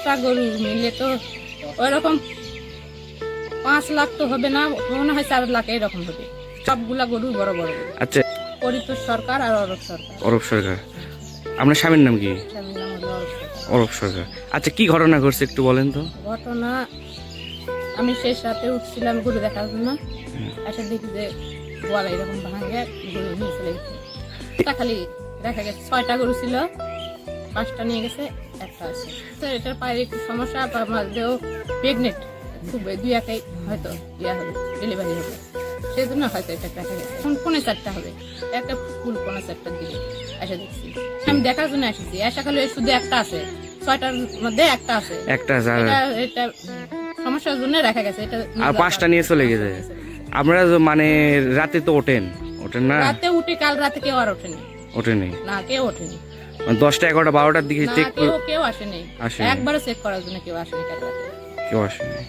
10টা গরু মিলে তো ওইরকম 5 লাখ তো হবে না, মনে হয় 4 লাখ এরকম হবে। সবগুলা গরু বড় বড় গরু। আচ্ছা, পরিতোষ সরকার আর অরব সরকার। অরব সরকার। আপনার স্বামীর নাম কি? স্বামীর নাম হলো অরব সরকার। অরব সরকার। আচ্ছা, কি ঘটনা ঘটছে একটু বলেন তো। ঘটনা, আমি শেষ রাতে উঠছিলাম গরু দেখার জন্য, এসে দেখি যে গোয়ালা এরকম ভাঙে গরু নিয়ে চলে গেছে। এটা খালি দেখা গেছে 6টা গরু ছিল, 5টা নিয়ে গেছে, একটা আছে। তো এটার পায়ে একটু সমস্যা, মাঝেও প্রেগনেন্ট, খুব 2-1 হয়তো ইয়া হবে, ডেলিভারি হবে, সেই জন্য হয়তো এটা দেখা গেছে। এখন 4:45 হবে, একটা ফুল 4:45 দিকে এসে দেখছি। আমি দেখার জন্য এসেছি, এসে খালি শুধু একটা আছে, 6টার মধ্যে একটা আছে। একটা এটা সমস্যার জন্য দেখা গেছে। এটা আর 5টা নিয়ে চলে গেছে। আপনারা মানে রাতে তো ওঠেন না? রাতে উঠে, কাল রাতে কেউ আর ওঠেনি। ওঠেনি না, কেউ ওঠেনি। 10টা 11টা 12টার দিকে না, চেক কেউ আসেনি। আসেনি। একবারও চেক করার জন্য কেউ আসেনি কাল রাতে। কেউ আসেনি।